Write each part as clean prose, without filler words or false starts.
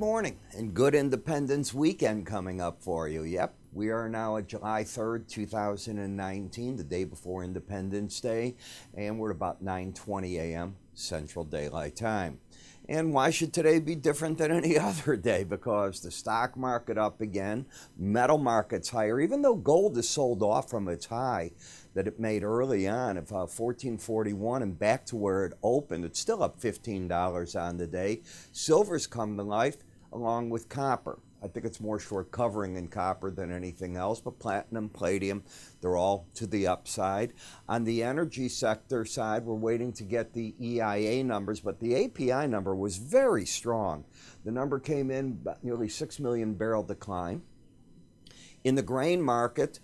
morning and good Independence weekend coming up for you. Yep, we are now at July 3rd, 2019, the day before Independence Day, and we're at about 9:20 a.m. Central Daylight Time. And why should today be different than any other day? Because the stock market up again, metal markets higher, even though gold is sold off from its high that it made early on of 1441 and back to where it opened. It's still up $15 on the day. Silver's come to life along with copper. I think it's more short covering in copper than anything else, but platinum, palladium, they're all to the upside. On the energy sector side, we're waiting to get the EIA numbers, but the API number was very strong. The number came in about nearly 6 million barrel decline. In the grain market,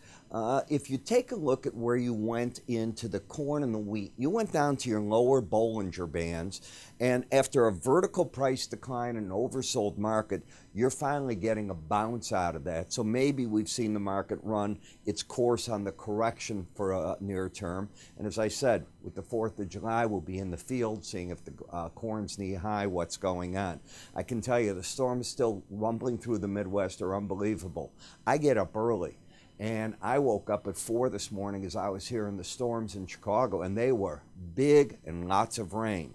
if you take a look at where you went into the corn and the wheat, you went down to your lower Bollinger Bands, and after a vertical price decline and an oversold market, you're finally getting a bounce out of that. So maybe we've seen the market run its course on the correction for a near term. And as I said, with the 4th of July, we'll be in the field seeing if the corn's knee high, what's going on. I can tell you the storms still rumbling through the Midwest are unbelievable. I get up early. And I woke up at 4 this morning as I was hearing the storms in Chicago, and they were big and lots of rain.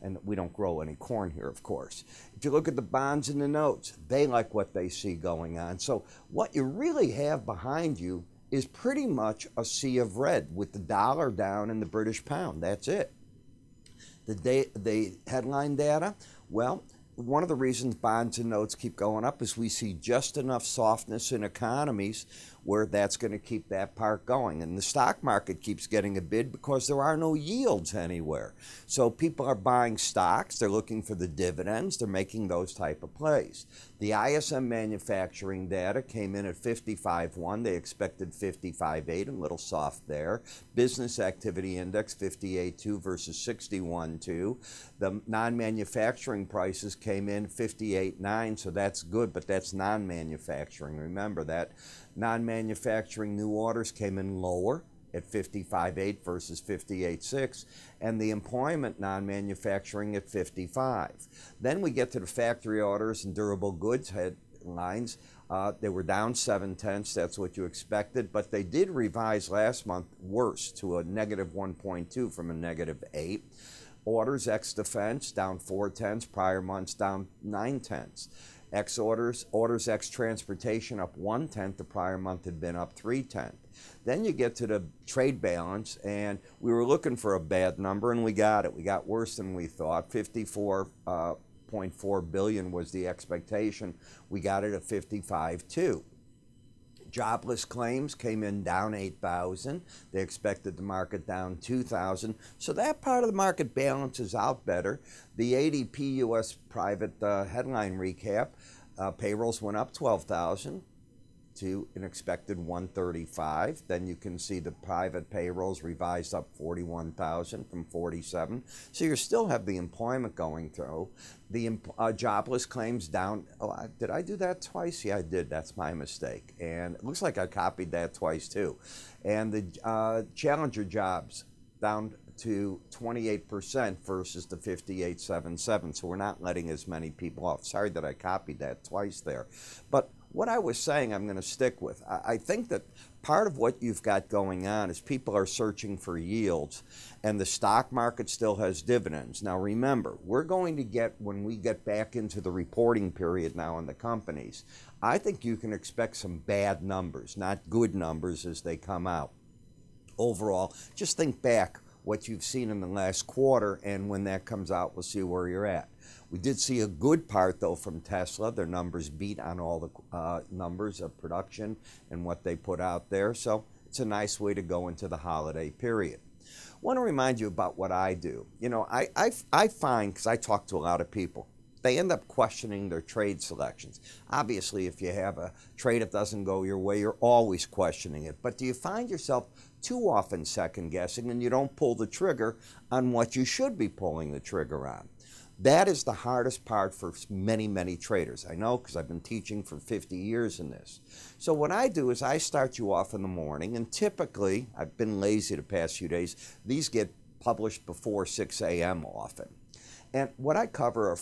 And we don't grow any corn here, of course. If you look at the bonds and the notes, they like what they see going on. So what you really have behind you is pretty much a sea of red with the dollar down and the British pound. That's it. The headline data, well, one of the reasons bonds and notes keep going up is we see just enough softness in economies where that's going to keep that part going. And the stock market keeps getting a bid because there are no yields anywhere. So people are buying stocks, they're looking for the dividends, they're making those type of plays. The ISM manufacturing data came in at 55.1. They expected 55.8, a little soft there. Business activity index 58.2 versus 61.2. The non-manufacturing prices came in 58.9, so that's good, but that's non-manufacturing. Remember that non-manufacturing new orders came in lower at 55.8 versus 58.6, and the employment non-manufacturing at 55. Then we get to the factory orders and durable goods headlines. They were down 0.7. That's what you expected, but they did revise last month worse to a negative 1.2 from a negative 8. Orders ex defense down 0.4, prior months down 0.9. Ex orders ex transportation up 0.1. The prior month had been up 0.3. Then you get to the trade balance, and we were looking for a bad number, and we got it. We got worse than we thought. 54.4 billion was the expectation. We got it at 55.2. Jobless claims came in down 8,000. They expected the market down 2,000. So that part of the market balances out better. The ADP U.S. private headline recap, payrolls went up 12,000 to an expected 135. Then you can see the private payrolls revised up 41,000 from 47. So you still have the employment going through. The jobless claims down. Oh, did I do that twice? Yeah, I did. That's my mistake. And it looks like I copied that twice too. And the challenger jobs down to 28% versus the 58.77. So we're not letting as many people off. Sorry that I copied that twice there. But what I was saying I'm going to stick with. I think that part of what you've got going on is people are searching for yields, and the stock market still has dividends. Now remember, we're going to get, when we get back into the reporting period now in the companies, I think you can expect some bad numbers, not good numbers as they come out. Overall, just think back what you've seen in the last quarter, and when that comes out, we'll see where you're at. We did see a good part, though, from Tesla. Their numbers beat on all the numbers of production and what they put out there. So it's a nice way to go into the holiday period. I want to remind you about what I do. You know, I find, because I talk to a lot of people, they end up questioning their trade selections. Obviously, if you have a trade that doesn't go your way, you're always questioning it. But do you find yourself too often second-guessing and you don't pull the trigger on what you should be pulling the trigger on? That is the hardest part for many, many traders. I know because I've been teaching for 50 years in this. So what I do is I start you off in the morning, and typically, I've been lazy the past few days, these get published before 6 a.m. often. And what I cover are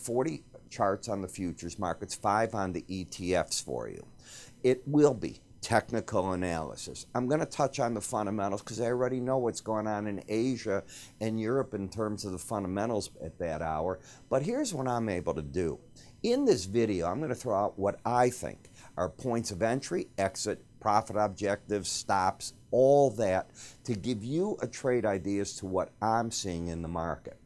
charts on the futures markets, 5 on the ETFs for you. It will be technical analysis. I'm going to touch on the fundamentals because I already know what's going on in Asia and Europe in terms of the fundamentals at that hour. But here's what I'm able to do. In this video, I'm going to throw out what I think are points of entry, exit, profit objectives, stops, all that to give you a trade idea as to what I'm seeing in the market.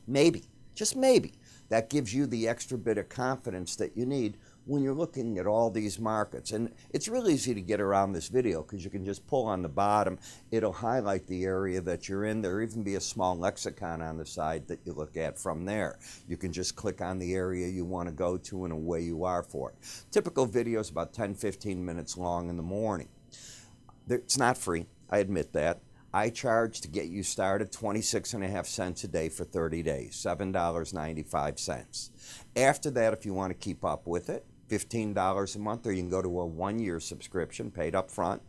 Maybe, just maybe, that gives you the extra bit of confidence that you need when you're looking at all these markets. And it's really easy to get around this video because you can just pull on the bottom. It'll highlight the area that you're in. There'll even be a small lexicon on the side that you look at from there. You can just click on the area you want to go to and away you are for it. Typical video is about 10-15 minutes long in the morning. It's not free, I admit that. I charge to get you started 26.5 cents a day for 30 days, $7.95. After that, if you want to keep up with it, $15 a month, or you can go to a 1-year subscription paid up front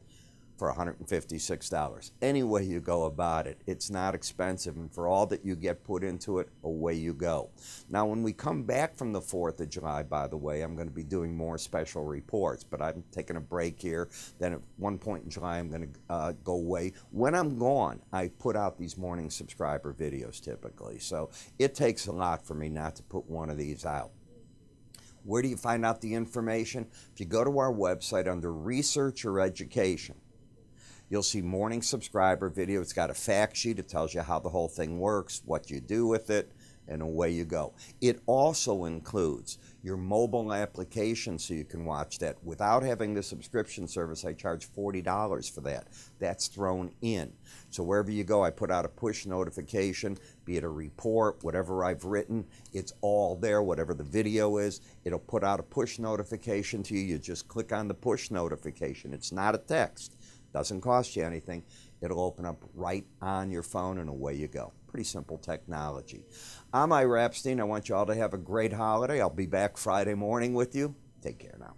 for $156. Any way you go about it, it's not expensive, and for all that you get put into it, away you go. Now, when we come back from the 4th of July, by the way, I'm going to be doing more special reports, but I'm taking a break here. Then at one point in July, I'm going to go away. When I'm gone, I put out these morning subscriber videos typically, so it takes a lot for me not to put one of these out. Where do you find out the information? If you go to our website under Research or Education, you'll see morning subscriber video. It's got a fact sheet. It tells you how the whole thing works, what you do with it, and away you go. It also includes your mobile application so you can watch that. Without having the subscription service, I charge $40 for that. That's thrown in. So wherever you go, I put out a push notification, be it a report, whatever I've written, it's all there. Whatever the video is, it'll put out a push notification to you. You just click on the push notification. It's not a text. Doesn't cost you anything. It'll open up right on your phone and away you go. Pretty simple technology. I'm Ira Epstein. I want you all to have a great holiday. I'll be back Friday morning with you. Take care now.